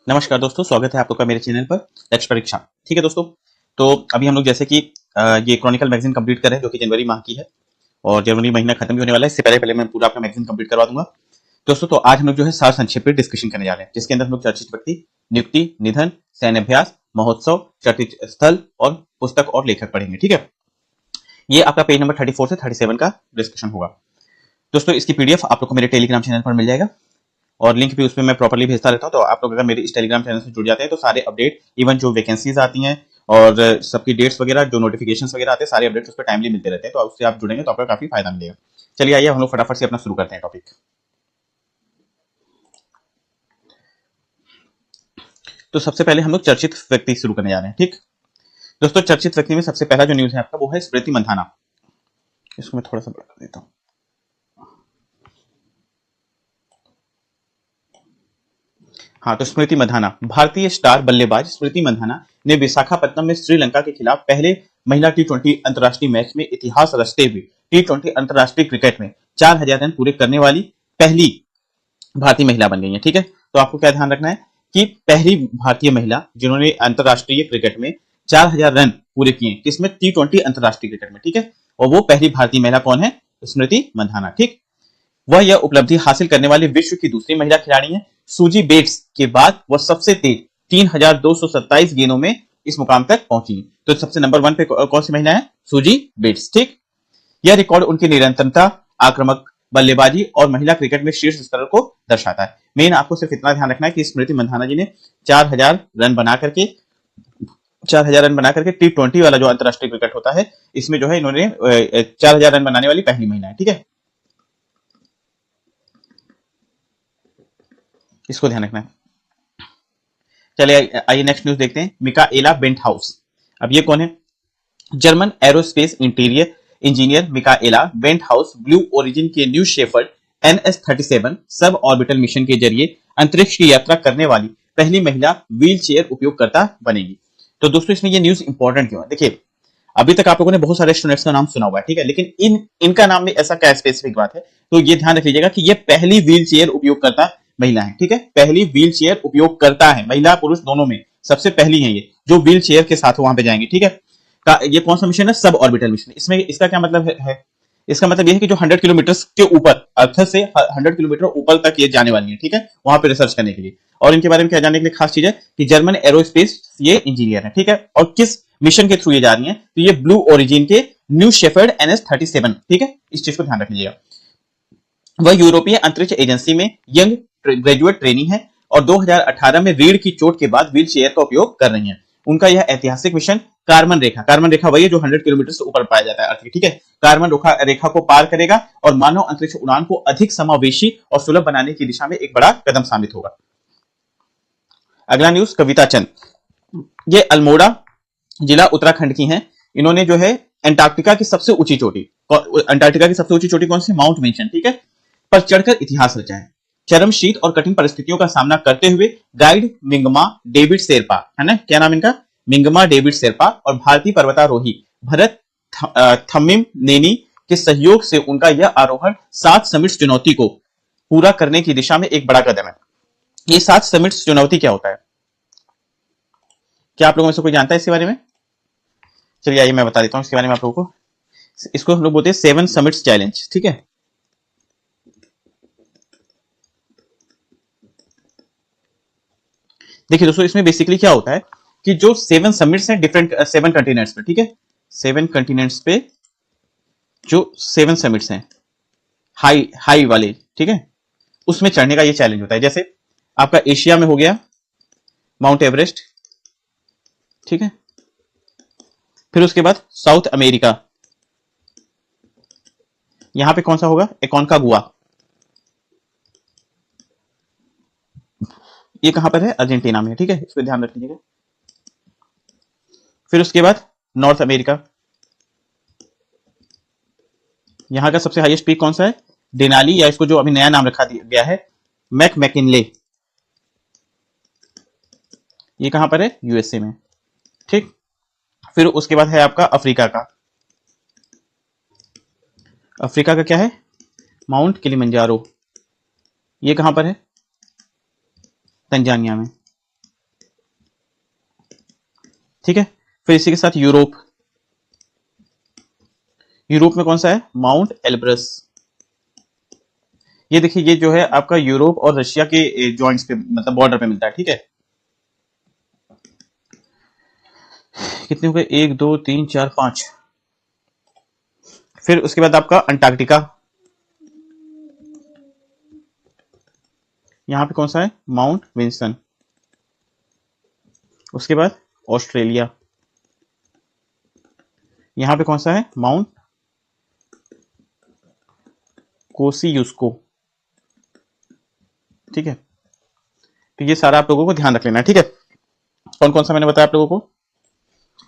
नमस्कार दोस्तों, स्वागत है आप लोग का मेरे चैनल पर लक्ष्य परीक्षा। ठीक है दोस्तों, तो अभी हम लोग जैसे कि ये क्रॉनिकल मैगजीन कंप्लीट कर रहे हैं जो कि जनवरी माह की है और जनवरी महीना खत्म भी होने वाला है। इससे पहले पहले मैं पूरा आपका मैगजीन कंप्लीट करवा दूंगा दोस्तों। तो आज हम लोग जो है सार संक्षेप में डिस्कशन करने जा रहे हैं, जिसके अंदर हम लोग चर्चित व्यक्ति, नियुक्ति, निधन, सैन्य अभ्यास, महोत्सव, चर्चित स्थल और पुस्तक और लेखक पढ़ेंगे। ठीक है, ये आपका पेज नंबर 34 से 37 का डिस्कशन होगा दोस्तों। इसकी पीडीएफ आप लोग को मेरे टेलीग्राम चैनल पर मिल जाएगा और लिंक भी उसमें मैं प्रॉपर्ली भेजता रहता हूं। तो आप लोग अगर मेरे इस टेलीग्राम चैनल से जुड़ जाते हैं तो सारे अपडेट, इवन जो वैकेंसीज आती हैं और सबकी डेट्स वगैरह, जो नोटिफिकेशंस वगैरह आते हैं, सारे अपडेट्स उस पर टाइमली मिलते रहते हैं। तो उससे आप जुड़ेंगे तो आपका काफी फायदा मिलेगा। चलिए आइए हम लोग फटाफट से अपना शुरू करते हैं टॉपिक। तो सबसे पहले हम लोग चर्चित व्यक्ति शुरू करने जा रहे हैं। ठीक दोस्तों, चर्चित व्यक्ति में सबसे पहला जो न्यूज है आपका वो है स्मृति मंधाना। इसको मैं थोड़ा सा बड़ा कर देता हूँ। हाँ, तो स्मृति मंधाना, भारतीय स्टार बल्लेबाज स्मृति मंधाना ने विशाखापत्तनम में श्रीलंका के खिलाफ पहले महिला टी20 अंतर्राष्ट्रीय मैच में इतिहास रचते हुए टी20 अंतर्राष्ट्रीय क्रिकेट में 4000 रन पूरे करने वाली पहली भारतीय महिला बन गई है। ठीक है, तो आपको क्या ध्यान रखना है कि पहली भारतीय महिला जिन्होंने अंतर्राष्ट्रीय क्रिकेट में 4000 रन पूरे किए, किसमें? टी20 अंतर्राष्ट्रीय क्रिकेट में। ठीक है, और वो पहली भारतीय महिला कौन है? स्मृति मंधाना। ठीक, वह यह उपलब्धि हासिल करने वाली विश्व की दूसरी महिला खिलाड़ी है। सूजी बेट्स के बाद वह सबसे तेज 3227 गेंदों में इस मुकाम तक पहुंची। तो सबसे नंबर 1 पे कौन सी महिला है? Suzie Bates. ठीक, यह रिकॉर्ड उनकी निरंतरता, आक्रामक बल्लेबाजी और महिला क्रिकेट में शीर्ष स्तर को दर्शाता है। मेन आपको सिर्फ इतना ध्यान रखना है कि स्मृति मंधाना जी ने 4000 रन बना करके टी20 वाला जो अंतर्राष्ट्रीय क्रिकेट होता है, इसमें जो है इन्होंने 4000 रन बनाने वाली पहली महिला है। ठीक है, इसको ध्यान रखना है। चलिए आइए नेक्स्ट न्यूज देखते हैं। मिकाएला बेंटहाउस, अब ये कौन है? German aerospace interior engineer Michaela Benthaus Blue Origin के New Shepard NS-37 sub orbital mission के जरिए अंतरिक्ष की यात्रा करने वाली पहली महिला व्हील चेयर उपयोगकर्ता बनेगी। तो दोस्तों इसमें ये न्यूज इंपॉर्टेंट क्यों है? देखिए, अभी तक आप लोगों ने बहुत सारे स्टूडेंट्स का नाम सुना हुआ है, ठीक है, लेकिन इनका नाम में ऐसा क्या स्पेसिफिक बात है? तो ये ध्यान रख लीजिएगा कि ये पहली व्हील चेयर उपयोगकर्ता महिला है। ठीक है, पहली व्हील चेयर उपयोग करता है, महिला पुरुष दोनों में सबसे पहली है ये जो व्हील चेयर के साथ वहां पे जाएंगे। ठीक है, ये कौन सा मिशन है? Sub orbital mission. इसमें इसका क्या मतलब है? इसका मतलब ये है कि जो 100 किलोमीटर के ऊपर, अर्थ से 100 किलोमीटर ऊपर तक ये जाने वाली है। ठीक है, वहां पे रिसर्च करने के लिए। और इनके बारे में क्या जानने के लिए खास चीज है कि जर्मन एरोस्पेस ये इंजीनियर है। ठीक है, और किस मिशन के थ्रू ये जा रही है? तो ये ब्लू ओरिजिन के न्यू शेफर्ड NS-37। ठीक है, इस चीज को ध्यान रख लीजिएगा। वह यूरोपीय अंतरिक्ष एजेंसी में यंग ग्रेजुएट ट्रेनी है और 2018 में रीढ़ की चोट के बाद व्हील चेयर का उपयोग कर रही है। उनका यह ऐतिहासिक मिशन कार्बन रेखा वही है जो 100 किलोमीटर से ऊपर पाया जाता है अर्थ की। ठीक है, कार्बन रेखा को पार करेगा और मानव अंतरिक्ष उड़ान को अधिक समावेशी और सुलभ बनाने की दिशा में एक बड़ा कदम साबित होगा। अगला न्यूज, कविता चंद, ये अल्मोड़ा जिला उत्तराखंड की हैं। इन्होंने जो है अंटार्कटिका की सबसे ऊंची चोटी, कौन सी? माउंट मेंशन, ठीक है, पर चढ़कर इतिहास रचा है। चरम शीत और कठिन परिस्थितियों का सामना करते हुए गाइड मिंगमा डेविड शेरपा, है ना, क्या नाम इनका? मिंगमा डेविड शेरपा और भारतीय पर्वतारोही भरत थमिम नेनी के सहयोग से उनका यह आरोहण 7 समिट्स चुनौती को पूरा करने की दिशा में एक बड़ा कदम है। ये 7 समिट्स चुनौती क्या होता है? क्या आप लोगों में से कोई जानता है इसके बारे में? चलिए आइए मैं बता देता हूं इसके बारे में आप लोगों को। इसको हम लोग बोलते हैं 7 समिट्स चैलेंज। ठीक है, देखिए दोस्तों, इसमें बेसिकली क्या होता है कि जो 7 समिट्स हैं डिफरेंट 7 कंटिनेंट्स पे, ठीक है, 7 कंटिनेंट्स पे जो 7 समिट्स हैं हाई वाले, ठीक है, उसमें चढ़ने का ये चैलेंज होता है। जैसे आपका एशिया में हो गया माउंट एवरेस्ट, ठीक है, फिर उसके बाद साउथ अमेरिका, यहां पे कौन सा होगा? एकोनकागुआ, ये कहां पर है? अर्जेंटीना में, ठीक है, इस पर ध्यान रख लीजिएगा। फिर उसके बाद नॉर्थ अमेरिका, यहां का सबसे हाईएस्ट पीक कौन सा है? डेनाली, या इसको जो अभी नया नाम रखा गया है मैककिनले, ये कहां पर है? यूएसए में। ठीक, फिर उसके बाद है आपका अफ्रीका का क्या है? माउंट किलिमंजारो, ये कहां पर है? तंजानिया में। ठीक है। फिर इसी के साथ यूरोप, यूरोप में कौन सा है, माउंट एल्ब्रस। ये देखिए ये जो है आपका यूरोप और रशिया के जॉइंट्स पे मतलब बॉर्डर पे मिलता है, ठीक है। कितने हो गए, 1 2 3 4 5। फिर उसके बाद आपका अंटार्कटिका, यहां पे कौन सा है, माउंट विंसन। उसके बाद ऑस्ट्रेलिया, यहां पे कौन सा है, माउंट कोसियुस्को, ठीक है। तो ये सारा आप लोगों को ध्यान रख लेना है, ठीक है। कौन कौन सा मैंने बताया आप लोगों को,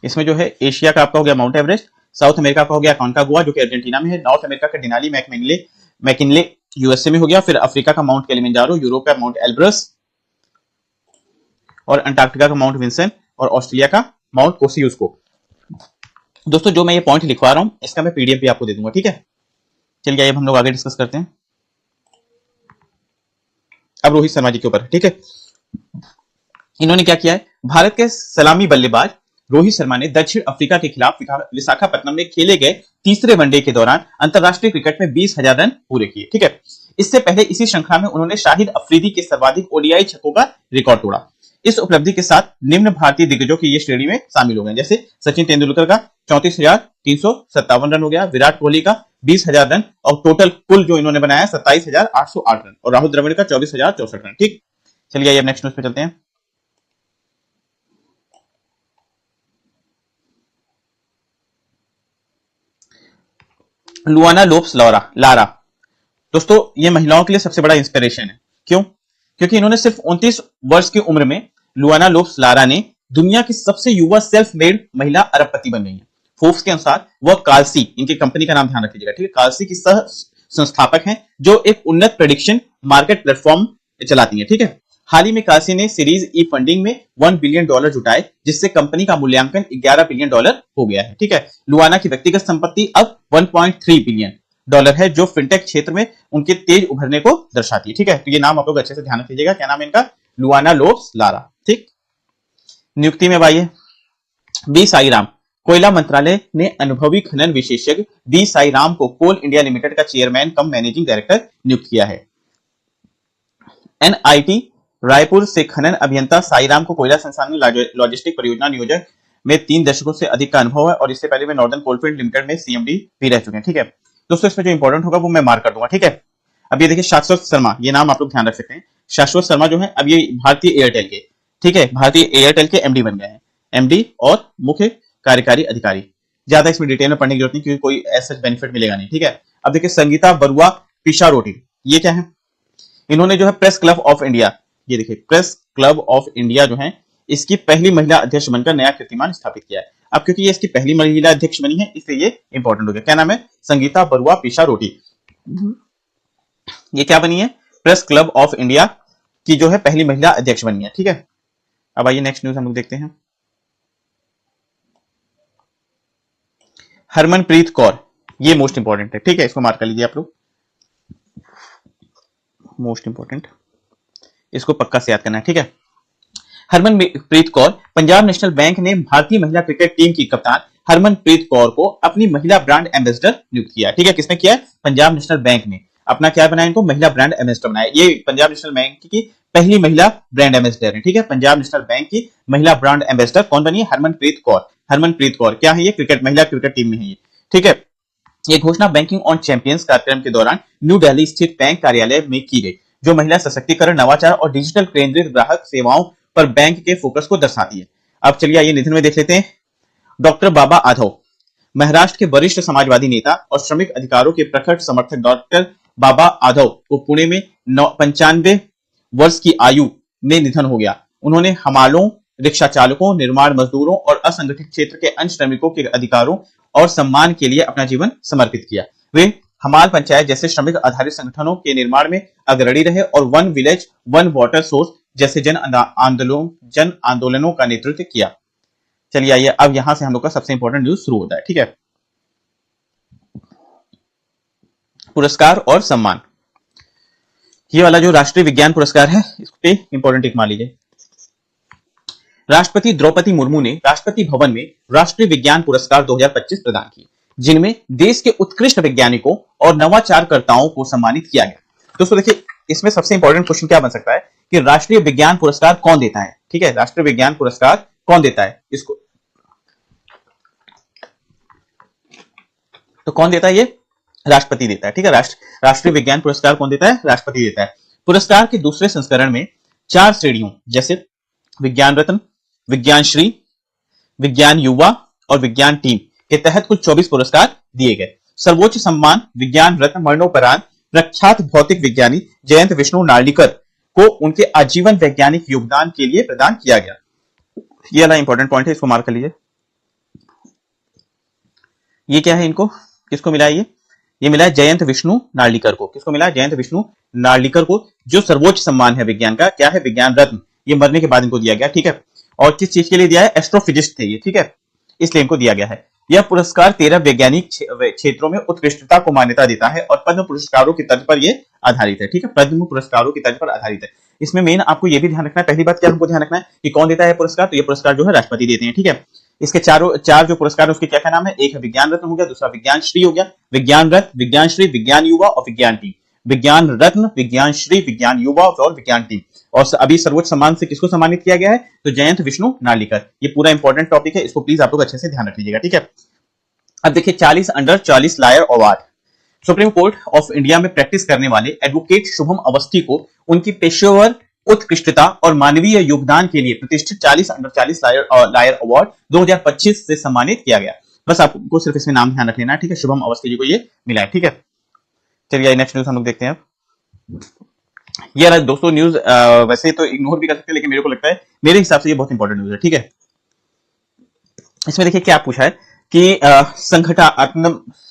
इसमें जो है एशिया का आपका हो गया माउंट एवरेस्ट, साउथ अमेरिका का हो गया अकोंकागुआ जो कि अर्जेंटीना में है, नॉर्थ अमेरिका का डेनाली मैककिनले मैकिनले यूएसए में हो गया, फिर अफ्रीका का माउंट किलिमंजारो, यूरोप का माउंट एल्ब्रस, और अंटार्कटिका का माउंट विंसन, और ऑस्ट्रेलिया का माउंट कोसियुस्को। दोस्तों जो मैं ये पॉइंट लिखवा रहा हूं इसका मैं पीडीएफ भी आपको दे दूंगा, ठीक है। चलिए अब हम लोग आगे डिस्कस करते हैं। अब रोहित शर्मा जी के ऊपर, ठीक है। इन्होंने क्या किया है, भारत के सलामी बल्लेबाज रोहित शर्मा ने दक्षिण अफ्रीका के खिलाफ विशाखापट्टनम में खेले गए तीसरे वनडे के दौरान अंतरराष्ट्रीय क्रिकेट में 20,000 रन पूरे किए, ठीक है। इससे पहले इसी श्रृंखला में उन्होंने शाहिद अफरीदी के सर्वाधिक ओडीआई छक्कों का रिकॉर्ड तोड़ा। इस उपलब्धि के साथ निम्न भारतीय दिग्गजों की ये श्रेणी में शामिल हो गए, जैसे सचिन तेंदुलकर का 34,357 रन हो गया, विराट कोहली का 20,000 रन, और टोटल कुल जो इन्होंने बनाया 27,808 रन, और राहुल द्रविड़ का 24,064 रन, ठीक। चलिए अब नेक्स्ट न्यूज पे चलते हैं। लुआना लोप्स लारा, दोस्तों ये महिलाओं के लिए सबसे बड़ा इंस्पिरेशन है। क्यों? क्योंकि इन्होंने सिर्फ 29 वर्ष की उम्र में लुआना लोप्स लारा ने दुनिया की सबसे युवा सेल्फ मेड महिला अरबपति बन गई है। फोर्ब्स के अनुसार वह काल्सी, इनकी कंपनी का नाम ध्यान रखिएगा, ठीक है, काल्सी की सह संस्थापक हैं जो एक उन्नत प्रेडिक्शन मार्केट प्लेटफॉर्म चलाती है, ठीक है। हाल ही में काल्सी ने सीरीज ई फंडिंग में $1 बिलियन जुटाए, जिससे कंपनी का मूल्यांकन $11 बिलियन हो गया है, ठीक है। लुआना की व्यक्तिगत संपत्ति अब $1.3 बिलियन है, जो फिनटेक क्षेत्र में उनके तेज उभरने को दर्शाती है, ठीक है। तो ये नाम आप लोग अच्छे से ध्यान रखिएगा, क्या नाम है इनका, लुआना लोप्स लारा, ठीक। नियुक्ति में आइए, बी साईराम, कोयला मंत्रालय ने अनुभवी खनन विशेषज्ञ बी साईराम को कोल इंडिया लिमिटेड का चेयरमैन कम मैनेजिंग डायरेक्टर नियुक्त किया है। एनआईटी रायपुर से खनन अभियंता साईराम को कोयला संसाधन लॉजिस्टिक परियोजना नियोजक में 3 दशकों से अधिक का अनुभव है, और इससे पहले वे नॉर्दर्न कोलफील्ड लिमिटेड में सीएमडी भी रह चुके हैं, ठीक है। दोस्तों इसमें जो इंपॉर्टेंट होगा वो मैं मार्क कर दूंगा, ठीक है। अब ये देखिए शाश्वत शर्मा, ये नाम आप लोग ध्यान रख सकते हैं। शाश्वत शर्मा जो है अब ये भारतीय एयरटेल के, ठीक है, भारतीय एयरटेल के एमडी बन गए हैं, एमडी और मुख्य कार्यकारी अधिकारी। ज्यादा इसमें डिटेल में पढ़ने की जरूरत नहीं, क्योंकि कोई ऐसा बेनिफिट मिलेगा नहीं, ठीक है। अब देखिए संगीता बरुआ पिशारोटी, ये क्या है, इन्होंने जो है प्रेस क्लब ऑफ इंडिया, ये देखिए प्रेस क्लब ऑफ इंडिया जो है इसकी पहली महिला अध्यक्ष बनकर नया कीर्तिमान स्थापित किया है। अब क्योंकि ये इसकी पहली महिला अध्यक्ष बनी है इसलिए ये इंपॉर्टेंट हो गया। क्या नाम है, संगीता बरुआ पिशारोटी। ये क्या बनी है, प्रेस क्लब ऑफ इंडिया की जो है पहली महिला अध्यक्ष बनी है, ठीक है। अब आइए नेक्स्ट न्यूज हम लोग देखते हैं। हरमनप्रीत कौर, ये मोस्ट इंपॉर्टेंट है, ठीक है, इसको मार्क कर लीजिए आप लोग, मोस्ट इंपॉर्टेंट, इसको पक्का से याद करना है, ठीक है। हरमनप्रीत कौर, पंजाब नेशनल बैंक ने भारतीय महिला क्रिकेट टीम की कप्तान हरमनप्रीत कौर को अपनी महिला ब्रांड एम्बेसडर नियुक्त किया, ठीक है। किसने किया है, पंजाब नेशनल बैंक ने अपना क्या बनाया, इनको महिला ब्रांड एम्बेसडर बनाया। ये पंजाब नेशनल बैंक की पहली महिला ब्रांड एम्बेसडर है, ठीक है। पंजाब नेशनल बैंक की महिला ब्रांड एम्बेसडर कौन बनी है, हरमनप्रीत कौर। हरमनप्रीत कौर क्या है, ये क्रिकेट महिला क्रिकेट टीम में है ये, ठीक है। ये घोषणा बैंकिंग ऑन चैंपियंस कार्यक्रम के दौरान न्यू दिल्ली स्थित बैंक कार्यालय में की गई, जो महिला सशक्तिकरण, नवाचार और डिजिटल केंद्रित ग्राहक सेवाओं पर बैंक के फोकस को दर्शाती है। अब चलिए आइए निधन में देख लेते हैं। डॉक्टर बाबा आधव, महाराष्ट्र के वरिष्ठ समाजवादी नेता और श्रमिक अधिकारों के प्रखर समर्थक डॉक्टर बाबा आधव को पुणे में 95 वर्ष की आयु में निधन हो गया। उन्होंने हमालों, रिक्शा चालकों, निर्माण मजदूरों और असंगठित क्षेत्र के अन्य श्रमिकों के अधिकारों और सम्मान के लिए अपना जीवन समर्पित किया। वे हमाल पंचायत जैसे श्रमिक आधारित संगठनों के निर्माण में अग्रणी रहे और one village one water source जैसे जन आंदोलनों का नेतृत्व किया। चलिए आइए अब यहां से हम लोग का सबसे इंपॉर्टेंट न्यूज शुरू होता है, ठीक है। पुरस्कार और सम्मान, ये वाला जो राष्ट्रीय विज्ञान पुरस्कार है इस पे इंपॉर्टेंट टिक मार लीजिए। राष्ट्रपति द्रौपदी मुर्मू ने राष्ट्रपति भवन में राष्ट्रीय विज्ञान पुरस्कार 2025 प्रदान किए, जिनमें देश के उत्कृष्ट वैज्ञानिकों और नवाचारकर्ताओं को सम्मानित किया गया। दोस्तों देखिए, इसमें सबसे इंपॉर्टेंट क्वेश्चन क्या बन सकता है कि राष्ट्रीय विज्ञान पुरस्कार कौन देता है? ठीक है, राष्ट्रीय विज्ञान पुरस्कार कौन देता है इसको? तो कौन देता है? ये राष्ट्रपति देता है। ठीक है, राष्ट्रीय विज्ञान पुरस्कार कौन देता है? राष्ट्रपति देता है। पुरस्कार के दूसरे संस्करण में 4 श्रेणियों जैसे विज्ञान रत्न, विज्ञान श्री, विज्ञान युवा और विज्ञान टीम के तहत कुल 24 पुरस्कार दिए गए। सर्वोच्च सम्मान विज्ञान रत्न मरणोपरांत प्रख्यात भौतिक विज्ञानी जयंत विष्णु नार्लिकर को उनके आजीवन वैज्ञानिक योगदान के लिए प्रदान किया गया। यह वाला इंपॉर्टेंट पॉइंट है, इसको मार्क कर लीजिए। ये क्या है? इनको किसको मिला है? ये मिला है जयंत विष्णु नार्लिकर को। किसको मिला है? जयंत विष्णु नार्लिकर को, जो सर्वोच्च सम्मान है विज्ञान का। क्या है? विज्ञान रत्न। ये मरने के बाद इनको दिया गया। ठीक है, और किस चीज के लिए दिया है? एस्ट्रोफिजिस्ट थे ये। ठीक है, इसलिए इनको दिया गया है। यह पुरस्कार 13 वैज्ञानिक क्षेत्रों में उत्कृष्टता को मान्यता देता है और पद्म पुरस्कारों की तर्ज पर यह आधारित है। ठीक है, पद्म पुरस्कारों की तर्ज पर आधारित है। इसमें मेन आपको यह भी ध्यान रखना है, पहली बात क्या हमको ध्यान रखना है कि कौन देता है पुरस्कार? तो ये पुरस्कार जो है राष्ट्रपति देते हैं। ठीक है, इसके चार जो पुरस्कार है उसके क्या क्या नाम है? एक है विज्ञान रत्न हो गया, दूसरा विज्ञान श्री हो गया, विज्ञान रत्न, विज्ञान श्री, विज्ञान युवा और विज्ञान टीम। विज्ञान रत्न, विज्ञान श्री, विज्ञान युवा और विज्ञान टीम। और अभी सर्वोच्च सम्मान से किसको सम्मानित किया गया है? तो जयंत विष्णु नार्लिकर। ये पूरा इंपॉर्टेंट टॉपिक है, इसको प्लीज आप लोग अच्छे से ध्यान रख लीजिएगा। ठीक है, अब देखिए 40 under 40 lawyer award. Supreme court of India में प्रैक्टिस करने वाले एडवोकेट शुभम अवस्थी को उनकी पेशेवर उत्कृष्टता और मानवीय योगदान के लिए प्रतिष्ठित 40 अंडर 40 लायर अवार्ड 2025 से सम्मानित किया गया। बस आपको सिर्फ इसमें नाम ध्यान रख लेना है। ठीक है, शुभम अवस्थी जी को ये मिला है। ठीक है, चलिए नेक्स्ट न्यूज हम लोग देखते हैं। अब ये रहा दोस्तों न्यूज। वैसे तो इग्नोर भी कर सकते हैं, लेकिन मेरे को लगता है, मेरे हिसाब से ये बहुत इंपॉर्टेंट न्यूज है। ठीक है, इसमें देखिए क्या पूछा है कि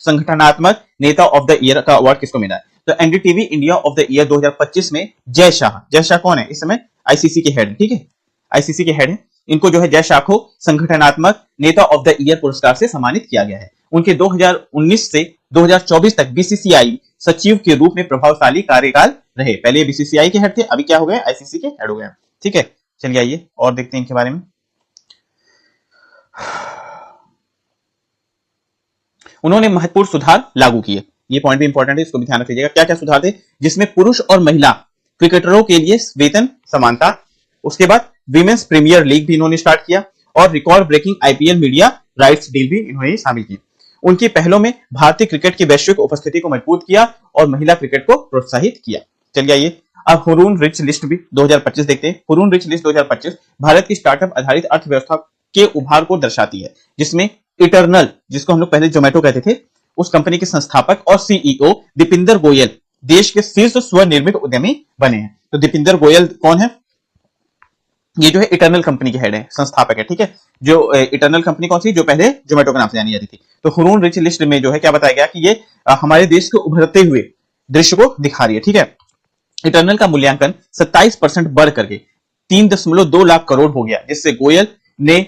संगठनात्मक नेता ऑफ द ईयर का अवार्ड किसको मिला है? तो NDTV India of the year 2025 में जय शाह। जय शाह कौन है? इस समय आईसीसी के हेड है। ठीक है, आईसीसी के हेड है। इनको जो है जय शाह को संगठनात्मक नेता ऑफ द ईयर पुरस्कार से सम्मानित किया गया है। उनके 2019 से 2024 तक बीसीसीआई सचिव के रूप में प्रभावशाली कार्यकाल रहे। पहले बीसीसीआई के हेड थे, अभी क्या हो गए? आईसीसी के हेड हो गए। ठीक है, चलिए आइए और देखते हैं इनके बारे में। उन्होंने महत्वपूर्ण सुधार लागू किए। ये पॉइंट भी इंपॉर्टेंट है, इसको भी ध्यान रख लीजिएगा। क्या क्या सुधार थे? जिसमें पुरुष और महिला क्रिकेटरों के लिए वेतन समानता, उसके बाद विमेंस प्रीमियर लीग भी इन्होंने स्टार्ट किया और record breaking IPL media rights deal भी इन्होंने शामिल की। उनकी पहलों में भारतीय क्रिकेट की वैश्विक उपस्थिति को मजबूत किया और महिला क्रिकेट को प्रोत्साहित किया। चलिए आइए अब हुरून रिच लिस्ट भी 2025 देखते हैं। हुरून रिच लिस्ट 2025 भारत की स्टार्टअप आधारित अर्थव्यवस्था के उभार को दर्शाती है, जिसमें इटरनल, जिसको हम लोग पहले जोमेटो कहते थे, उस कंपनी के संस्थापक और सीईओ दीपिंदर गोयल देश के शीर्ष स्वनिर्मित उद्यमी बने हैं। तो दीपिंदर गोयल कौन है? ये जो है इटरनल कंपनी के हेड है, संस्थापक है। ठीक है, जो इटरनल कंपनी कौन सी? जो पहले जोमेटो के नाम से जानी जाती थी। तो हुरून रिच लिस्ट में जो है क्या बताया गया कि ये हमारे देश के उभरते हुए दृश्य को दिखा रही है। ठीक है, इटरनल का मूल्यांकन 27% बढ़ करके 3.2 लाख करोड़ हो गया, जिससे गोयल ने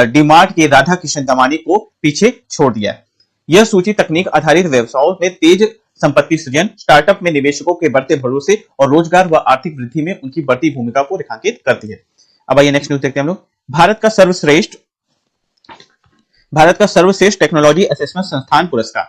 डीमार्ट के राधा किशन दमानी को पीछे छोड़ दिया है। यह सूची तकनीक आधारित व्यवसायों में तेज संपत्ति सृजन, स्टार्टअप में निवेशकों के बढ़ते भरोसे और रोजगार व आर्थिक वृद्धि में उनकी बढ़ती भूमिका को रेखांकित करती है। अब आइए नेक्स्ट न्यूज देखते हैं हम लोग। भारत का सर्वश्रेष्ठ टेक्नोलॉजी असेसमेंट संस्थान पुरस्कार।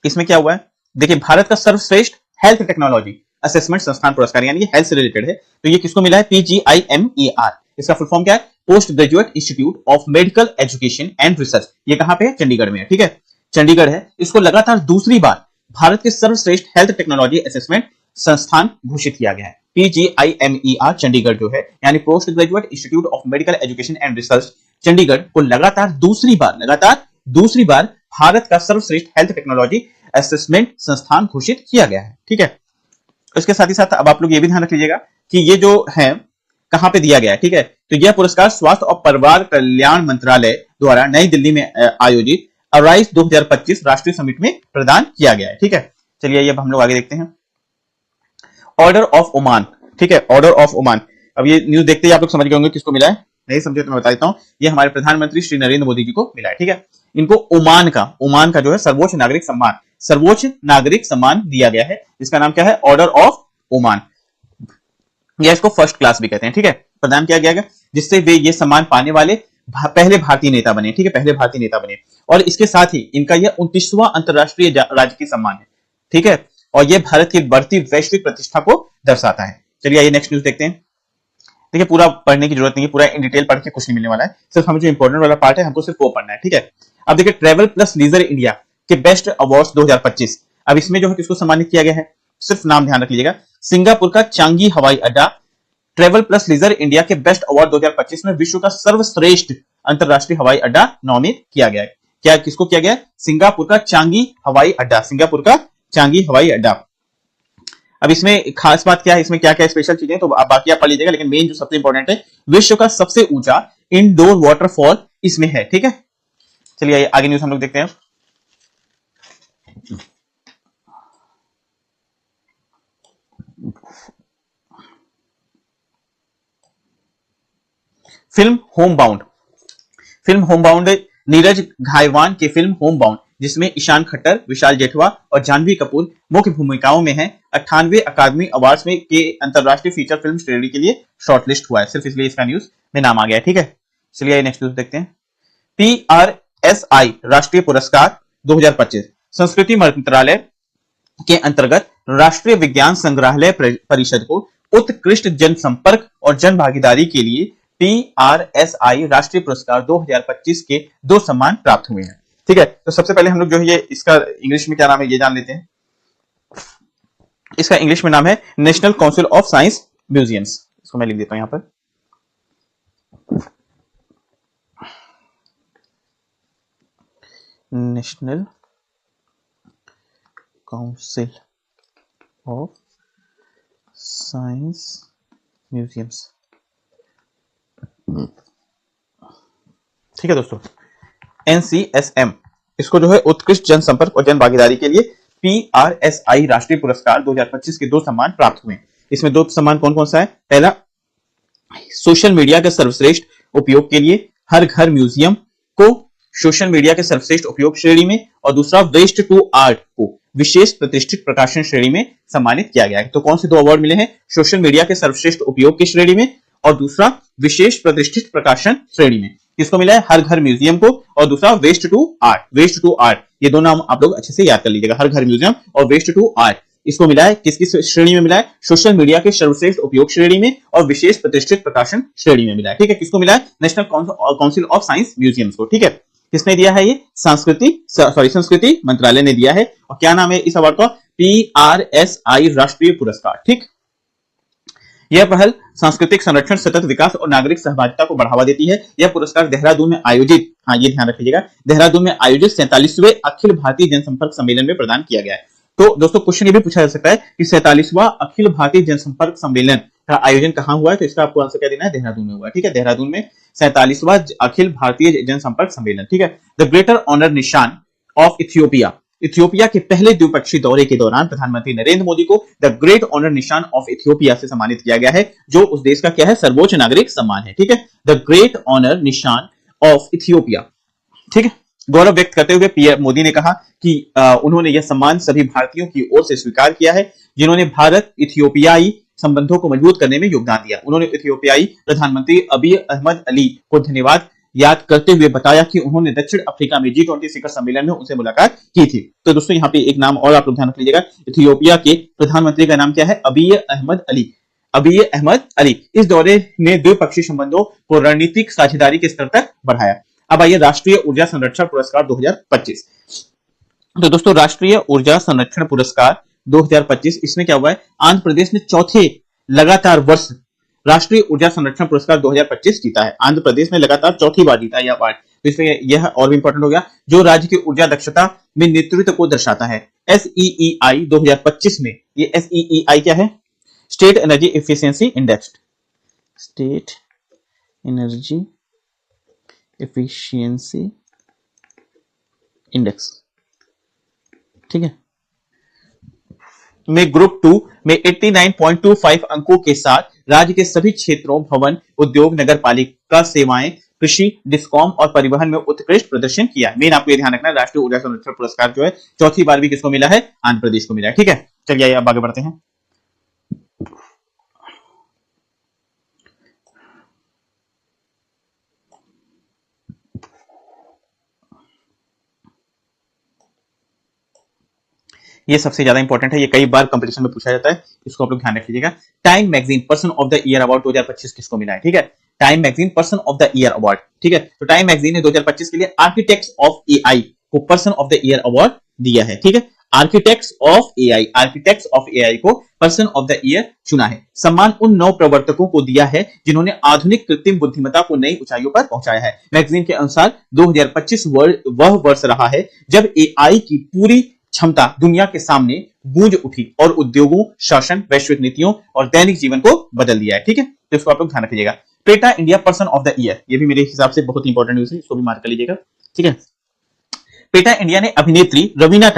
इसमें क्या हुआ है? देखिए, भारत का सर्वश्रेष्ठ हेल्थ टेक्नोलॉजी असेसमेंट संस्थान पुरस्कार, यानी ये हेल्थ से रिलेटेड है। तो ये किसको मिला है? PGIMER। इसका फुल फॉर्म क्या है? Post graduate institute of medical education and research. ये कहां पे है? चंडीगढ़ में है। ठीक है, चंडीगढ़ है। इसको लगातार दूसरी बार भारत के सर्वश्रेष्ठ हेल्थ टेक्नोलॉजी असेसमेंट संस्थान घोषित किया गया है। PGIMER चंडीगढ़ जो है, यानी post graduate institute of medical education and research Chandigarh को लगातार दूसरी बार भारत का सर्वश्रेष्ठ हेल्थ टेक्नोलॉजी असेसमेंट संस्थान घोषित किया गया है। ठीक है, इसके साथ ही साथ अब आप लोग ये भी ध्यान रख लीजिएगा कि ये जो है कहां पे दिया गया है। ठीक है, तो यह पुरस्कार स्वास्थ्य और परिवार कल्याण मंत्रालय द्वारा नई दिल्ली में आयोजित अराइज 2025 राष्ट्रीय समिट में प्रदान किया गया है। ठीक है, चलिए अब हम लोग आगे देखते हैं। Order of Oman. ठीक है, ऑर्डर ऑफ ओमान। अब ये न्यूज देखते ही आप लोग समझ गए होंगे किसको मिला है। नहीं समझे तो मैं बता देता हूं, ये हमारे प्रधानमंत्री श्री नरेंद्र मोदी जी को मिला है। ठीक है, इनको ओमान का जो है सर्वोच्च नागरिक सम्मान दिया गया है, जिसका नाम क्या है? ऑर्डर ऑफ ओमान, या इसको फर्स्ट क्लास भी कहते हैं। ठीक है, प्रदान किया गया है। जिससे वे ये सम्मान पाने वाले पहले भारतीय नेता बने। ठीक है, पहले भारतीय नेता बने। और इसके साथ ही इनका यह 29वां अंतरराष्ट्रीय राजकीय सम्मान है। ठीक है, और यह भारत की बढ़ती वैश्विक प्रतिष्ठा को दर्शाता है। चलिए आइए नेक्स्ट न्यूज देखते हैं। देखिए, पूरा पढ़ने की जरूरत नहीं है, पूरा इन डिटेल पढ़ के कुछ नहीं मिलने वाला है, सिर्फ हमें जो इंपॉर्टेंट वाला पार्ट है हमको सिर्फ वो पढ़ना है। ठीक है, अब देखिए ट्रेवल प्लस लीजर इंडिया के बेस्ट अवार्ड्स 2025। अब इसमें जो है किसको सम्मानित किया गया है, सिर्फ नाम ध्यान रख लीजिएगा। सिंगापुर का चांगी हवाई अड्डा ट्रेवल प्लस लीजर इंडिया के बेस्ट अवार्ड 2025 में विश्व का सर्वश्रेष्ठ अंतरराष्ट्रीय हवाई अड्डा नामित किया गया है। क्या किसको किया गया है? सिंगापुर का चांगी हवाई अड्डा, सिंगापुर का चांगी हवाई अड्डा। अब इसमें खास बात क्या है, इसमें क्या क्या स्पेशल चीजें, तो आप बाकी आप पढ़ लीजिएगा, लेकिन मेन जो सबसे इंपॉर्टेंट है, विश्व का सबसे ऊंचा इंडोर वाटरफॉल इसमें है। ठीक है, चलिए आगे न्यूज हम लोग देखते हैं। Film Homebound, film Homebound Neeraj Ghaywan की फिल्म होमबाउंड, जिसमें ईशान खट्टर, विशाल जेठवा और जानवी कपूर मुख्य भूमिकाओं में हैं, 98वें अकादमी अवार्ड्स में के अंतरराष्ट्रीय फीचर फिल्म श्रेणी के लिए शॉर्टलिस्ट हुआ है। सिर्फ इसलिए इसका न्यूज में नाम आ गया है। ठीक है, चलिए नेक्स्ट न्यूज देखते हैं। PRSI राष्ट्रीय पुरस्कार 2025 संस्कृति मंत्रालय के अंतर्गत राष्ट्रीय विज्ञान संग्रहालय परिषद को उत्कृष्ट जनसंपर्क और जन भागीदारी के लिए PRSI राष्ट्रीय पुरस्कार 2025 के 2 सम्मान प्राप्त हुए हैं। ठीक है, तो सबसे पहले हम लोग जो है ये इसका इंग्लिश में क्या नाम है ये जान लेते हैं। इसका इंग्लिश में नाम है national council of science museums. इसको मैं लिख देता हूं यहां पर। National council of science museums. ठीक है दोस्तों, NCSM इसको जो है उत्कृष्ट जनसंपर्क और जन भागीदारी के लिए PRSI राष्ट्रीय पुरस्कार 2025 के 2 सम्मान प्राप्त हुए। इसमें 2 सम्मान कौन कौन सा है? पहला, सोशल मीडिया के सर्वश्रेष्ठ उपयोग के लिए हर घर म्यूजियम को सोशल मीडिया के सर्वश्रेष्ठ उपयोग श्रेणी में, और दूसरा वेस्ट टू आर्ट को विशेष प्रतिष्ठित प्रकाशन श्रेणी में सम्मानित किया गया है। तो कौन से 2 अवार्ड मिले हैं? सोशल मीडिया के सर्वश्रेष्ठ उपयोग की श्रेणी में और दूसरा विशेष प्रतिष्ठित प्रकाशन श्रेणी में। किसको मिला है? हर घर म्यूजियम को, और दूसरा waste to art. Waste to art ये दो नाम आप लोग अच्छे से याद कर लीजिएगा, हर घर म्यूजियम और वेस्ट टू आर्ट। इसको मिला है किस किस श्रेणी में मिला है? सोशल मीडिया के सर्वश्रेष्ठ उपयोग श्रेणी में और विशेष प्रतिष्ठित प्रकाशन श्रेणी में मिला है। ठीक है, किसको मिला है? National council of science museums को। ठीक है, किसने दिया है? ये संस्कृति मंत्रालय ने दिया है। और क्या नाम है इस अवार्ड का? PRSI राष्ट्रीय पुरस्कार। ठीक, यह पहल सांस्कृतिक संरक्षण, सतत विकास और नागरिक सहभागिता को बढ़ावा देती है। यह पुरस्कार देहरादून में आयोजित, हाँ ये ध्यान रखिएगा, देहरादून में आयोजित 47वें अखिल भारतीय जनसंपर्क सम्मेलन में प्रदान किया गया है। तो दोस्तों क्वेश्चन ये भी पूछा जा सकता है कि 47वां अखिल भारतीय जनसंपर्क सम्मेलन का आयोजन कहां हुआ है? तो इसका आपको आंसर क्या देना है? देहरादून में हुआ है। ठीक है, देहरादून में 47वां अखिल भारतीय जनसंपर्क सम्मेलन। ठीक है, द ग्रेटर ऑनर निशान ऑफ इथियोपिया, इथियोपिया के पहले द्विपक्षीय दौरे के दौरान प्रधानमंत्री नरेंद्र मोदी को द ग्रेट ऑनर निशान ऑफ इथियोपिया से सम्मानित किया गया है, जो उस देश का क्या है? सर्वोच्च नागरिक सम्मान है। ठीक है, द ग्रेट ऑनर निशान ऑफ इथियोपिया। ठीक है, गौरव व्यक्त करते हुए पीएम मोदी ने कहा कि उन्होंने यह सम्मान सभी भारतीयों की ओर से स्वीकार किया है जिन्होंने भारत इथियोपियाई संबंधों को मजबूत करने में योगदान दिया। उन्होंने इथियोपियाई प्रधानमंत्री अबी अहमद अली को धन्यवाद याद करते हुए बताया कि उन्होंने दक्षिण अफ्रीका में G20 शिखर सम्मेलन में उनसे मुलाकात की थी। तो दोस्तों यहाँ पे एक नाम और आप लोग ध्यान रख लीजिएगा, इथियोपिया के प्रधानमंत्री का नाम क्या है? अबी अहमद अली। अबी अहमद अली। इस दौरे ने द्विपक्षीय संबंधों को रणनीतिक साझेदारी के स्तर तक बढ़ाया। अब आइए राष्ट्रीय ऊर्जा संरक्षण पुरस्कार 2025। तो दोस्तों राष्ट्रीय ऊर्जा संरक्षण पुरस्कार 2025 इसमें क्या हुआ है? आंध्र प्रदेश ने चौथे लगातार वर्ष राष्ट्रीय ऊर्जा संरक्षण पुरस्कार 2025 जीता है। आंध्र प्रदेश ने लगातार चौथी बार जीता यह अवार्ड। तो इसमें यह और भी इंपॉर्टेंट हो गया, जो राज्य की ऊर्जा दक्षता में नेतृत्व को दर्शाता है। SEEI 2025 में, ये SEEI क्या है? State energy efficiency index, state energy efficiency index. ठीक है, में ग्रुप 2 में 89.25 अंकों के साथ राज्य के सभी क्षेत्रों, भवन, उद्योग, नगर पालिका सेवाएं, कृषि, डिस्कॉम और परिवहन में उत्कृष्ट प्रदर्शन किया। मेन आपको ये ध्यान रखना है, राष्ट्रीय ऊर्जा संरक्षण पुरस्कार जो है चौथी बार भी किसको मिला है? आंध्र प्रदेश को मिला है। ठीक है, चलिए अब आगे बढ़ते हैं। ये सबसे ज्यादा इंपॉर्टेंट है, ये कई बार कंपटीशन में पूछा जाता है, इसको आप लोग ध्यान रख लीजिएगा। Time magazine person of the year award 2025 किसको मिला है? ठीक है, time magazine person of the year award. ठीक है, तो टाइम मैगजीन ने 2025 के लिए आर्किटेक्ट्स ऑफ एआई को person of the year award दिया है। ठीक है, आर्किटेक्ट्स ऑफ एआई को पर्सन ऑफ द ईयर चुना है। सम्मान उन नौ प्रवर्तकों को दिया है जिन्होंने आधुनिक कृत्रिम बुद्धिमत्ता को नई ऊंचाइयों पर पहुंचाया है। मैगजीन के अनुसार 2025 वह वर्ष रहा है जब एआई की पूरी क्षमता दुनिया के सामने गूंज उठी और उद्योगों, शासन, वैश्विक नीतियों और दैनिक जीवन को बदल दिया है। ठीक है, तो इसको आप लोग ध्यान रखिएगा। PETA India person of the year, ये भी मेरे हिसाब से बहुत इंपॉर्टेंट न्यूज़ है, इसको भी मार्क कर लीजिएगा। ठीक है, पेटा इंडिया ने अभिनेत्री रवीना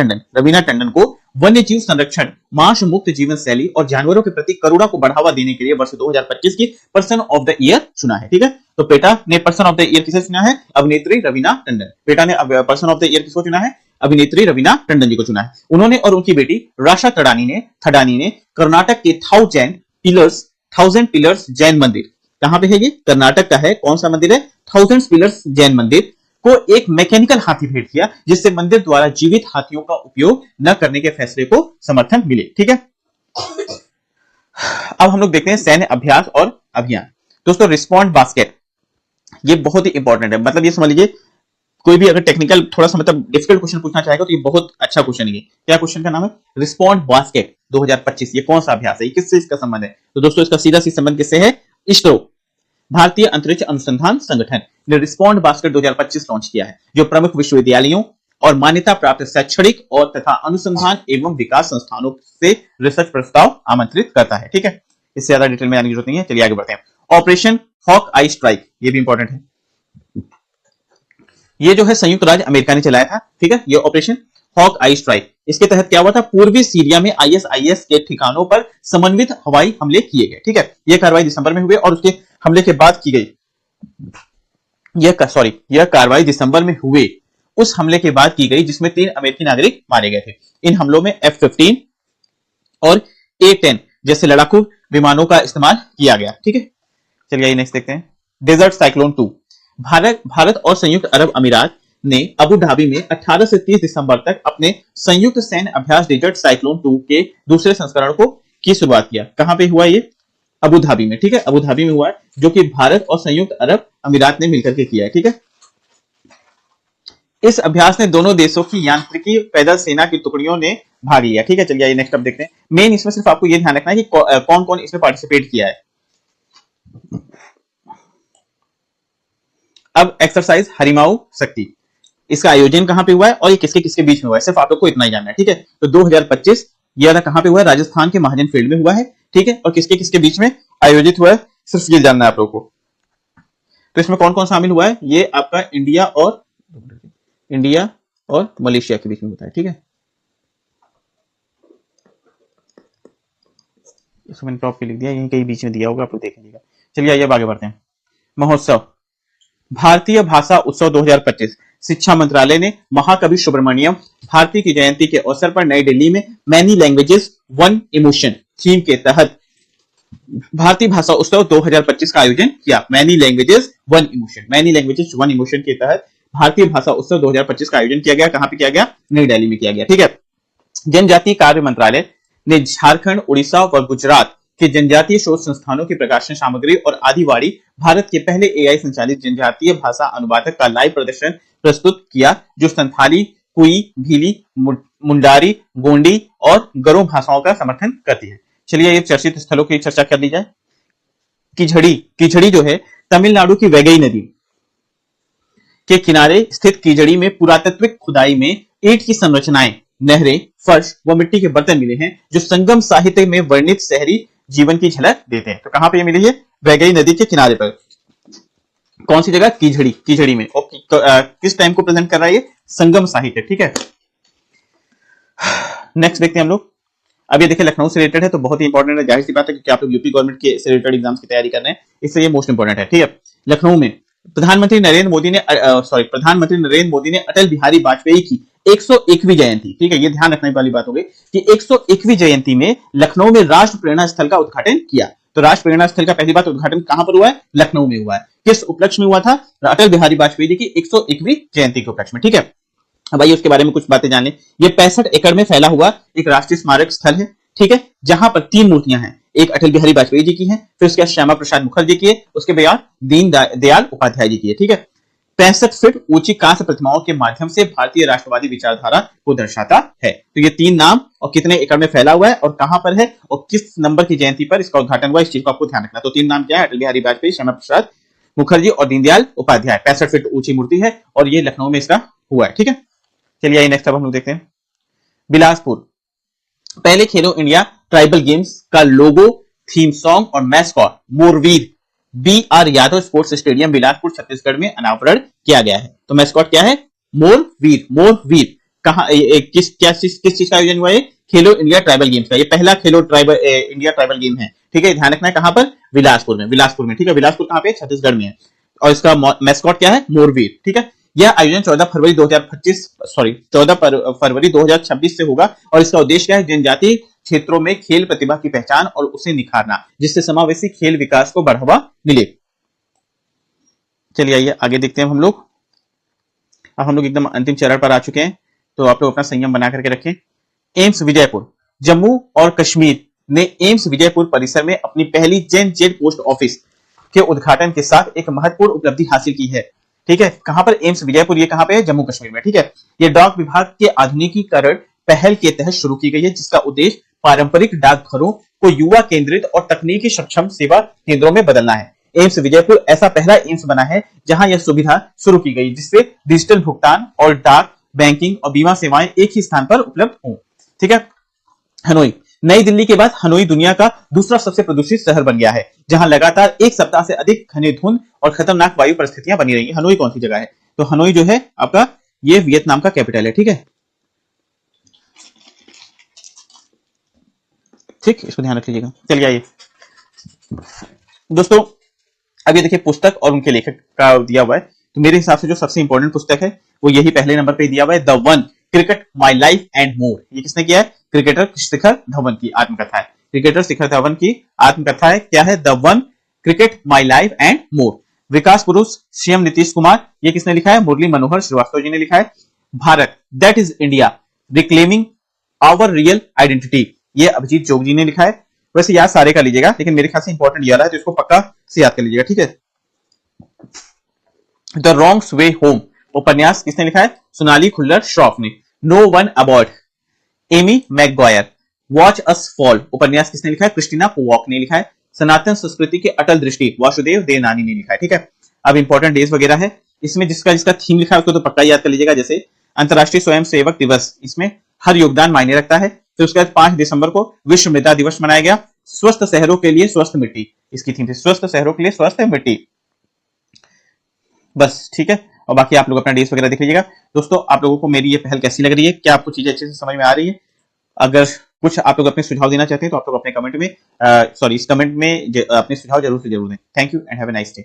टंडन को वन्य जीव संरक्षण, मांस मुक्त जीवन शैली और जानवरों के प्रति करुणा को बढ़ावा देने के लिए वर्ष 2025 की पर्सन ऑफ द ईयर चुना है। ठीक है, तो पेटा ने पर्सन ऑफ द ईयर किसे चुना है? अभिनेत्री रवीना टंडन। पेटा ने पर्सन ऑफ द ईयर किसको चुना है? अभिनेत्री रवीना टंडन जी को चुना है। उन्होंने और उनकी बेटी राशा थडानी ने कर्नाटक के थाउजेंड पिलर्स जैन मंदिर, कहां पे है ये? कर्नाटक का है। कौन सा मंदिर है? थाउजेंड पिलर्स जैन मंदिर को एक मैकेनिकल हाथी भेंट किया, जिससे मंदिर द्वारा जीवित हाथियों का उपयोग न करने के फैसले को समर्थन मिले। ठीक है, अब हम लोग देखते हैं सैन्य अभ्यास और अभियान। दोस्तों, रिस्पॉन्ड बास्केट, ये बहुत ही इंपॉर्टेंट है। मतलब ये समझ लीजिए, कोई भी अगर टेक्निकल थोड़ा सा मतलब डिफिकल्ट क्वेश्चन पूछना चाहेगा तो ये बहुत अच्छा क्वेश्चन है। क्या क्वेश्चन का नाम है? Respond basket 2025। ये कौन सा अभ्यास है? किससे इसका संबंध है? तो दोस्तों, इसका सीधा सी संबंध किससे है? इसरो, भारतीय अंतरिक्ष अनुसंधान संगठन ने रिस्पॉन्ड बास्केट 2025 लॉन्च किया है, जो प्रमुख विश्वविद्यालयों और मान्यता प्राप्त शैक्षणिक और तथा अनुसंधान एवं विकास संस्थानों से रिसर्च प्रस्ताव आमंत्रित करता है। ठीक है, इससे ज्यादा डिटेल में आने की जरूरत नहीं है, चलिए आगे बढ़ते हैं। ऑपरेशन हॉक आई स्ट्राइक, ये भी इंपॉर्टेंट है। ये जो है संयुक्त राज्य अमेरिका ने चलाया था। ठीक है, ये ऑपरेशन हॉक आई स्ट्राइक, इसके तहत क्या हुआ था? पूर्वी सीरिया में आईएसआईएस के ठिकानों पर समन्वित हवाई हमले किए गए। ठीक है, यह कार्रवाई दिसंबर में हुए और उसके हमले के बाद की गई, यह कार्रवाई दिसंबर में हुए उस हमले के बाद की गई जिसमें 3 अमेरिकी नागरिक मारे गए थे। इन हमलों में F-15 और A-10 जैसे लड़ाकू विमानों का इस्तेमाल किया गया। ठीक है, चलिए नेक्स्ट देखते हैं। डेजर्ट साइक्लोन 2, भारत और संयुक्त अरब अमीरात ने अबू धाबी में 18 से 30 दिसंबर तक अपने संयुक्त सैन्य अभ्यास डेजर्ट साइक्लोन 2 के दूसरे संस्करण की शुरुआत किया। कहां पे हुआ ये? अबू धाबी में। ठीक है, अबू धाबी में हुआ है, जो कि भारत और संयुक्त अरब अमीरात ने मिलकर के किया है। ठीक है, इस अभ्यास ने दोनों देशों की यांत्रिकी पैदल सेना की टुकड़ियों ने भाग लिया। ठीक है, चलिए नेक्स्ट अब देखते हैं। मेन इसमें सिर्फ आपको यह ध्यान रखना है कि कौन कौन इसमें पार्टिसिपेट किया है। अब एक्सरसाइज हरिमाऊ शक्ति, इसका आयोजन कहां पे हुआ है और ये किसके किसके बीच में हुआ है, सिर्फ आप लोग को इतना ही जानना है। ठीक है, तो 2025 ये कहां पे हुआ है? राजस्थान के महाजन फील्ड में हुआ है। ठीक है, और किसके किसके बीच में आयोजित हुआ है, सिर्फ ये जानना है आप लोग को। तो इसमें कौन कौन शामिल हुआ है? ये आपका इंडिया और मलेशिया के बीच में होता है। ठीक है, इसको मैंने टॉप पे लिख दिया, यहीं कहीं बीच में दिया होगा, आप लोग देख लीजिएगा। चलिए आइए अब आगे बढ़ते हैं। महोत्सव, भारतीय भाषा उत्सव 2025, शिक्षा मंत्रालय ने महाकवि सुब्रमण्यम भारती की जयंती के अवसर पर नई दिल्ली में many languages one emotion theme के तहत भारतीय भाषा उत्सव 2025 का आयोजन किया। मैनी लैंग्वेजेस वन इमोशन के तहत भारतीय भाषा उत्सव 2025 का आयोजन किया गया। कहां पे किया गया? नई दिल्ली में किया गया। ठीक है, जनजातीय कार्य मंत्रालय ने झारखंड, उड़ीसा और गुजरात के जनजातीय शोध संस्थानों की प्रकाशन सामग्री और आदिवाड़ी भारत के पहले एआई संचालित जनजातीय भाषा अनुवादक का लाइव प्रदर्शन प्रस्तुत किया, जो संथाली, कुई, भीली, मुंडारी, गोंडी और गरो भाषाओं का समर्थन करती है। चलिए ये चर्चित स्थलों की चर्चा कर ली जाए। कीझड़ी जो है तमिलनाडु की वैगई नदी के किनारे स्थित कीझड़ी में पुरातात्विक खुदाई में ईंट की संरचनाएं, नहरें, फर्श व मिट्टी के बर्तन मिले हैं, जो संगम साहित्य में वर्णित शहरी जीवन की झलक देते हैं। तो कहां पे ये मिली है? वैगई नदी के किनारे पर। कौन सी जगह? कीझड़ी में। और किस टाइम को प्रेजेंट कर रहा है ये? संगम साहित्य। ठीक है, नेक्स्ट देखते हैं हम लोग। अब ये देखिए लखनऊ से रिलेटेड है, तो बहुत ही इंपॉर्टेंट है, जाहिर सी बात है क्योंकि आप लोग यूपी गवर्नमेंट के से रिलेटेड एग्जाम्स की तैयारी कर रहे हैं, इसलिए ये मोस्ट इंपॉर्टेंट है। ठीक है, लखनऊ में प्रधानमंत्री नरेंद्र मोदी ने अटल बिहारी वाजपेयी की 101वीं जयंती, ठीक है, ये ध्यान रखने वाली बात हो गई कि 101वीं जयंती में लखनऊ में राष्ट्र प्रेरणा स्थल का उद्घाटन किया। तो राष्ट्र प्रेरणा स्थल का पहली बात उद्घाटन कहां पर हुआ है? लखनऊ में हुआ है। किस उपलक्ष्य में हुआ था? अटल बिहारी वाजपेयी जी की 101वीं जयंती के उपलक्ष्य में। ठीक है, अब आइए उसके बारे में कुछ बातें जानें। ये 65 एकड़ में फैला हुआ एक राष्ट्रीय स्मारक स्थल है, ठीक है, जहां पर 3 मूर्तियां हैं। एक अटल बिहारी वाजपेयी जी की है, फिर उसके बाद श्यामा प्रसाद मुखर्जी की है, उसके बाद दीन दयाल उपाध्याय जी की है, ठीक है। 65 फीट ऊंची कांस्य प्रतिमाओं के माध्यम से भारतीय राष्ट्रवादी विचारधारा को दर्शाता है। तो ये 3 नाम और कितने एकड़ में फैला हुआ है और कहां पर है और किस नंबर की जयंती पर इसका उद्घाटन हुआ, इस चीज को आपको ध्यान रखना। तो 3 नाम क्या है? अटल बिहारी वाजपेयी, श्यामा प्रसाद मुखर्जी और दीनदयाल उपाध्याय। 65 फीट ऊंची मूर्ति है और ये लखनऊ में इसका हुआ है, ठीक है। चलिए आइए नेक्स्ट अब हम लोग देखते हैं बिलासपुर। पहले खेलो इंडिया ट्राइबल गेम्स का लोगो, थीम सॉन्ग और mascot Morveer B R. Yadav sports stadium Bilaspur Chhattisgarh में अनावरण किया गया है। तो मैस्कॉट क्या है? मोरवीर। मोरवीर कहां किस चीज का आयोजन हुआ है? खेलो इंडिया ट्राइबल गेम्स का। ये पहला खेलो इंडिया ट्राइबल गेम है, ठीक है। ध्यान रखना है कहां पर? बिलासपुर में। बिलासपुर में, ठीक है। बिलासपुर कहां पे? छत्तीसगढ़ में है। और इसका मैस्कॉट क्या है? मोरवीर, ठीक है। यह आयोजन 14 फरवरी 2026 से होगा और इसका उद्देश्य क्या है? जनजातीय क्षेत्रों में खेल प्रतिभा की पहचान और उसे निखारना, जिससे समावेशी खेल विकास को बढ़ावा मिले। चलिए आइए आगे देखते हैं हम लोग। अब हम लोग एकदम अंतिम चरण पर आ चुके हैं, तो आप लोग अपना संयम बना करके रखें। एम्स विजयपुर। जम्मू और कश्मीर ने एम्स विजयपुर परिसर में अपनी पहली जेन जेड पोस्ट ऑफिस के उद्घाटन के साथ एक महत्वपूर्ण उपलब्धि हासिल की है, ठीक है। कहां पर? एम्स विजयपुर। ये कहां पे है? जम्मू कश्मीर में, ठीक है। ये डाक विभाग के आधुनिकीकरण पहल के तहत शुरू की गई है, जिसका उद्देश्य पारंपरिक डाकघरों को युवा केंद्रित और तकनीकी सक्षम सेवा केंद्रों में बदलना है। एम्स विजयपुर ऐसा पहला एम्स बना है जहां यह सुविधा शुरू की गई, जिससे डिजिटल भुगतान और डाक, बैंकिंग और बीमा सेवाएं एक ही स्थान पर उपलब्ध हों, ठीक है। हनोई। नई दिल्ली के बाद हनोई दुनिया का दूसरा सबसे प्रदूषित शहर बन गया है, जहां लगातार एक सप्ताह से अधिक घने धुंध और खतरनाक वायु परिस्थितियां बनी रही हैं। हनोई कौन सी जगह है? तो हनोई जो है आपका ये वियतनाम का कैपिटल है, ठीक है। ठीक, इसको ध्यान रख लीजिएगा। चलिए आइए दोस्तों, अब ये देखिए पुस्तक और उनके लेखक का दिया हुआ है। तो मेरे हिसाब से जो सबसे इंपॉर्टेंट पुस्तक है वो यही पहले नंबर पे दिया हुआ है, the one cricket my life and मोर। ये किसने किया है? क्रिकेटर शिखर धवन की आत्मकथा है। क्रिकेटर शिखर धवन की आत्मकथा है, क्या है? The one cricket my life and more. विकास पुरुष सीएम नीतीश कुमार, ये किसने लिखा है? मुरली मनोहर श्रीवास्तव जी ने लिखा है। Bharat that is India reclaiming our real identity, ये अभिजीत जोग जी ने लिखा है। वैसे याद सारे का लीजिएगा, लेकिन मेरे ख्याल से इंपॉर्टेंट ये वाला है, तो इसको पक्का से याद कर लीजिएगा, ठीक है। द रॉन्ग्स वे होम उपन्यास किसने लिखा है? सोनाली खुल्लर श्रॉफ ने। No one aboard Amy McGuire. Watch us fall उपन्यास किसने लिखा है? क्रिस्टीना पोवॉक ने लिखा है। सनातन संस्कृति की अटल दृष्टि वासुदेव देवनानी ने लिखा है, ठीक है। अब इंपॉर्टेंट डेज वगैरह है इसमें, जिसका थीम लिखा है उसको तो पक्का याद कर लीजिएगा। जैसे अंतरराष्ट्रीय स्वयं सेवक दिवस, इसमें हर योगदान मायने रखता है। फिर उसके बाद 5 दिसंबर को विश्व मृदा दिवस मनाया गया। स्वस्थ शहरों के लिए स्वस्थ मिट्टी, इसकी थीम थी स्वस्थ शहरों के लिए स्वस्थ मिट्टी, बस, ठीक है। और बाकी आप लोग अपना डेज वगैरह देख लीजिएगा। दोस्तों आप लोगों को मेरी ये पहल कैसी लग रही है? क्या आपको चीजें अच्छे से समझ में आ रही है? अगर कुछ आप लोग अपने सुझाव देना चाहते हैं तो आप लोग अपने कमेंट में इस कमेंट में अपने सुझाव जरूर से जरूर दें। Thank you and have a nice day.